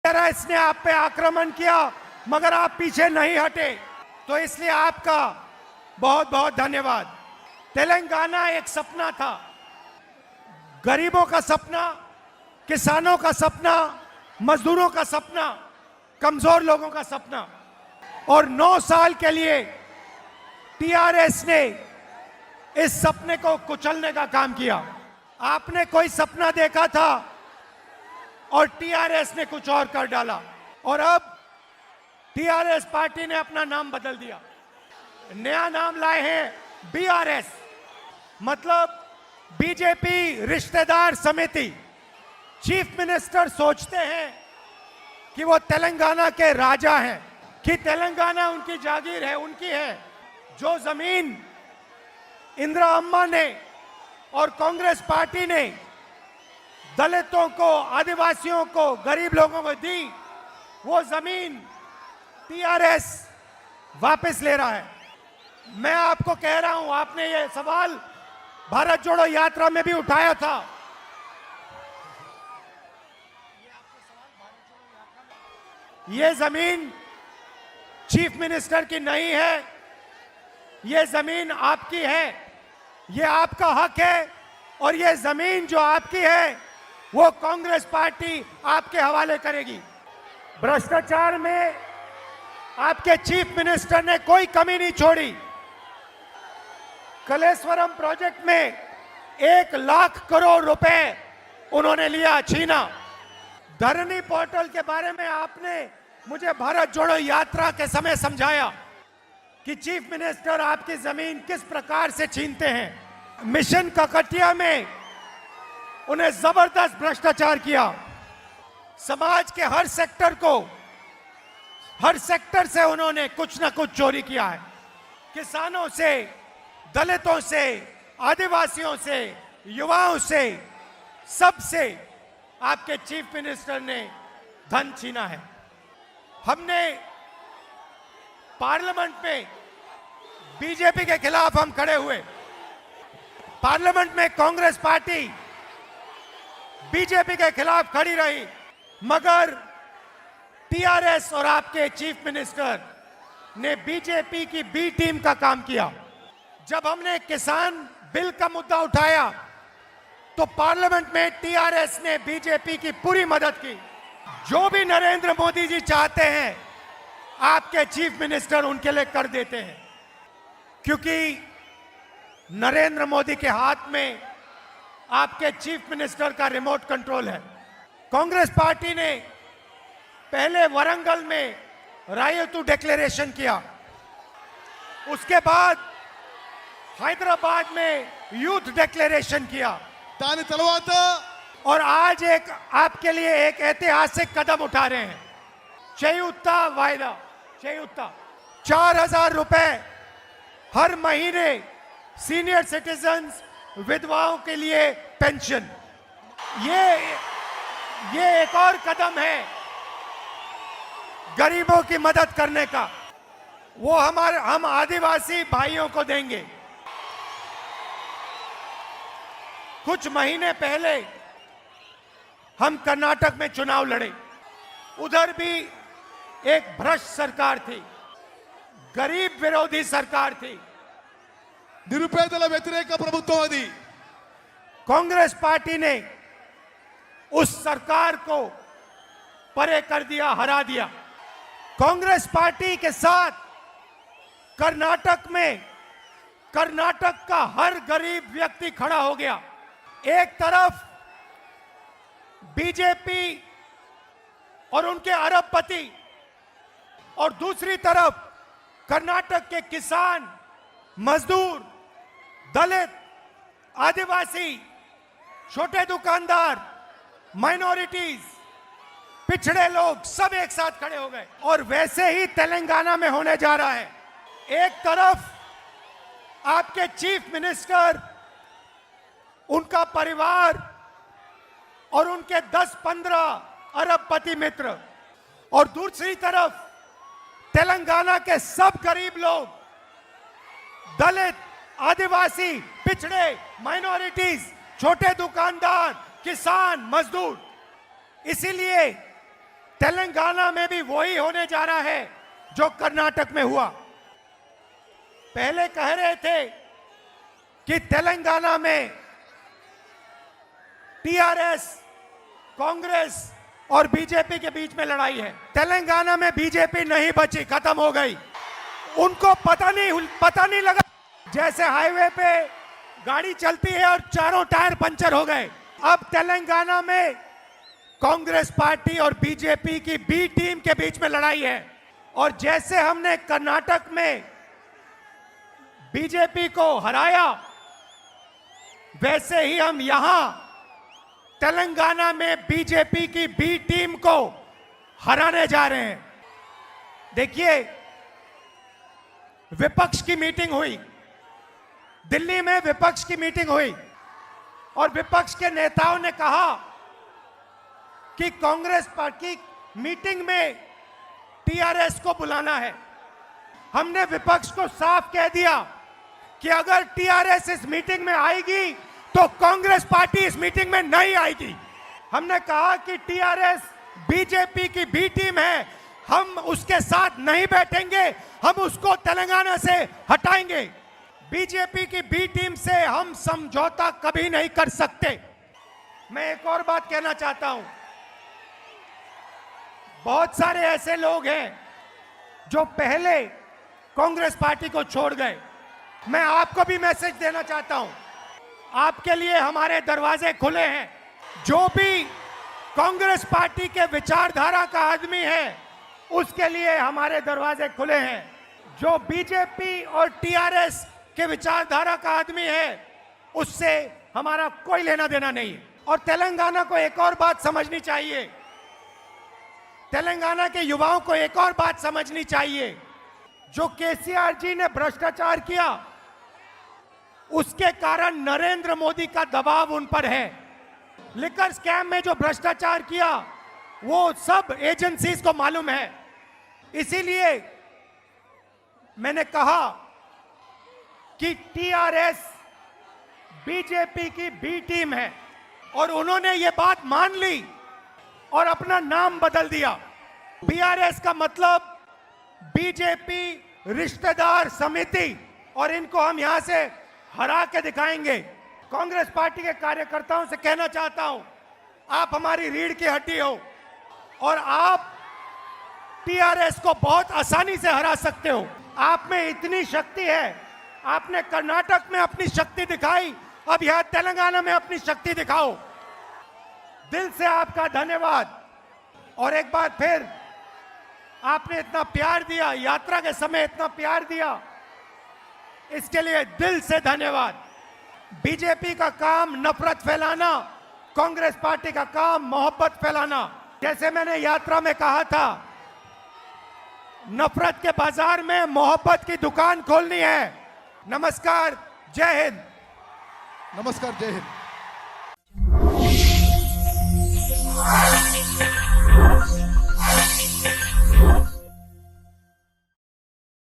TRS ने आप पे आक्रमण किया मगर आप पीछे नहीं हटे, तो इसलिए आपका बहुत बहुत धन्यवाद। तेलंगाना एक सपना था, गरीबों का सपना, किसानों का सपना, मजदूरों का सपना, कमजोर लोगों का सपना, और 9 साल के लिए टीआरएस ने इस सपने को कुचलने का काम किया। आपने कोई सपना देखा था और टीआरएस ने कुछ और कर डाला, और अब टीआरएस पार्टी ने अपना नाम बदल दिया, नया नाम लाए हैं बीआरएस, मतलब बीजेपी रिश्तेदार समिति। चीफ मिनिस्टर सोचते हैं कि वो तेलंगाना के राजा हैं, कि तेलंगाना उनकी जागीर है, उनकी है। जो जमीन इंदिरा अम्मा ने और कांग्रेस पार्टी ने दलितों को, आदिवासियों को, गरीब लोगों को दी, वो जमीन टीआरएस वापस ले रहा है। मैं आपको कह रहा हूं, आपने ये सवाल भारत जोड़ो यात्रा में भी उठाया था। ये जमीन चीफ मिनिस्टर की नहीं है, ये जमीन आपकी है, ये आपका हक है, और ये जमीन जो आपकी है वो कांग्रेस पार्टी आपके हवाले करेगी। भ्रष्टाचार में आपके चीफ मिनिस्टर ने कोई कमी नहीं छोड़ी। कलेश्वरम प्रोजेक्ट में 1 लाख करोड़ रुपए उन्होंने लिया, छीना। धरनी पोर्टल के बारे में आपने मुझे भारत जोड़ो यात्रा के समय समझाया कि चीफ मिनिस्टर आपकी जमीन किस प्रकार से छीनते हैं। मिशन ककटिया में उन्हें जबरदस्त भ्रष्टाचार किया। समाज के हर सेक्टर को, हर सेक्टर से उन्होंने कुछ ना कुछ चोरी किया है। किसानों से, दलितों से, आदिवासियों से, युवाओं से, सबसे आपके चीफ मिनिस्टर ने धन छीना है। हमने पार्लियामेंट में बीजेपी के खिलाफ हम खड़े हुए, पार्लियामेंट में कांग्रेस पार्टी बीजेपी के खिलाफ खड़ी रही, मगर टीआरएस और आपके चीफ मिनिस्टर ने बीजेपी की बी टीम का काम किया। जब हमने किसान बिल का मुद्दा उठाया तो पार्लियामेंट में टीआरएस ने बीजेपी की पूरी मदद की। जो भी नरेंद्र मोदी जी चाहते हैं आपके चीफ मिनिस्टर उनके लिए कर देते हैं, क्योंकि नरेंद्र मोदी के हाथ में आपके चीफ मिनिस्टर का रिमोट कंट्रोल है। कांग्रेस पार्टी ने पहले वरंगल में रायतू डिक्लेरेशन किया, उसके बाद हैदराबाद में यूथ डिक्लेरेशन किया, దాని తర్వాత और आज एक आपके लिए एक ऐतिहासिक कदम उठा रहे हैं, चयुत्ता वायदा। चयुत्ता 4000 रुपए हर महीने सीनियर सिटीजन्स, विधवाओं के लिए पेंशन। ये एक और कदम है गरीबों की मदद करने का, वो हम आदिवासी भाइयों को देंगे। कुछ महीने पहले हम कर्नाटक में चुनाव लड़े, उधर भी एक भ्रष्ट सरकार थी, गरीब विरोधी सरकार थी, నిరుపేదల వ్యతిరేక ప్రభుత్వం అది। कांग्रेस पार्टी ने उस सरकार को परे कर दिया, हरा दिया। कांग्रेस पार्टी के साथ कर्नाटक में कर्नाटक का हर गरीब व्यक्ति खड़ा हो गया। एक तरफ बीजेपी और उनके अरबपति, और दूसरी तरफ कर्नाटक के किसान, मजदूर, दलित, आदिवासी, छोटे दुकानदार, माइनॉरिटीज, पिछड़े लोग सब एक साथ खड़े हो गए। और वैसे ही तेलंगाना में होने जा रहा है। एक तरफ आपके चीफ मिनिस्टर, उनका परिवार और उनके 10-15 अरबपति मित्र, और दूसरी तरफ तेलंगाना के सब गरीब लोग, दलित, आदिवासी, पिछड़े, माइनॉरिटीज, छोटे दुकानदार, किसान, मजदूर। इसीलिए तेलंगाना में भी वही होने जा रहा है जो कर्नाटक में हुआ। पहले कह रहे थे कि तेलंगाना में टीआरएस, कांग्रेस और बीजेपी के बीच में लड़ाई है। तेलंगाना में बीजेपी नहीं बची, खत्म हो गई। उनको पता नहीं लगा, जैसे हाईवे पे गाड़ी चलती है और चारों टायर पंचर हो गए। अब तेलंगाना में कांग्रेस पार्टी और बीजेपी की बी टीम के बीच में लड़ाई है। और जैसे हमने कर्नाटक में बीजेपी को हराया, वैसे ही हम यहां तेलंगाना में बीजेपी की बी टीम को हराने जा रहे हैं। देखिए, विपक्ष की मीटिंग हुई, दिल्ली में विपक्ष की मीटिंग हुई और विपक्ष के नेताओं ने कहा कि कांग्रेस पार्टी मीटिंग में टीआरएस को बुलाना है। हमने विपक्ष को साफ कह दिया कि अगर टीआरएस इस मीटिंग में आएगी तो कांग्रेस पार्टी इस मीटिंग में नहीं आएगी। हमने कहा कि टीआरएस बीजेपी की बी टीम है, हम उसके साथ नहीं बैठेंगे, हम उसको तेलंगाना से हटाएंगे। बीजेपी की बी टीम से हम समझौता कभी नहीं कर सकते। मैं एक और बात कहना चाहता हूं, बहुत सारे ऐसे लोग हैं जो पहले कांग्रेस पार्टी को छोड़ गए। मैं आपको भी मैसेज देना चाहता हूं, आपके लिए हमारे दरवाजे खुले हैं। जो भी कांग्रेस पार्टी के विचारधारा का आदमी है, उसके लिए हमारे दरवाजे खुले हैं। जो बीजेपी और टीआरएस के विचारधारा का आदमी है, उससे हमारा कोई लेना देना नहीं है। और तेलंगाना को एक और बात समझनी चाहिए, तेलंगाना के युवाओं को एक और बात समझनी चाहिए। जो केसीआर जी ने भ्रष्टाचार किया, उसके कारण नरेंद्र मोदी का दबाव उन पर है। लिकर स्कैम में जो भ्रष्टाचार किया, वो सब एजेंसीज को मालूम है। इसीलिए मैंने कहा कि टीआरएस बीजेपी की बी टीम है और उन्होंने ये बात मान ली और अपना नाम बदल दिया। बीआरएस का मतलब बीजेपी रिश्तेदार समिति, और इनको हम यहां से हरा के दिखाएंगे। कांग्रेस पार्टी के कार्यकर्ताओं से कहना चाहता हूं, आप हमारी रीढ़ की हड्डी हो और आप टीआरएस को बहुत आसानी से हरा सकते हो। आप में इतनी शक्ति है, आपने कर्नाटक में अपनी शक्ति दिखाई, अब यहां तेलंगाना में अपनी शक्ति दिखाओ। दिल से आपका धन्यवाद। और एक बार फिर, आपने इतना प्यार दिया, यात्रा के समय इतना प्यार दिया, इसके लिए दिल से धन्यवाद। बीजेपी का काम नफरत फैलाना, कांग्रेस पार्टी का काम मोहब्बत फैलाना। जैसे मैंने यात्रा में कहा था, नफरत के बाजार में मोहब्बत की दुकान खोलनी है। नमस्कार, जय हिंद। नमस्कार, जय हिंद।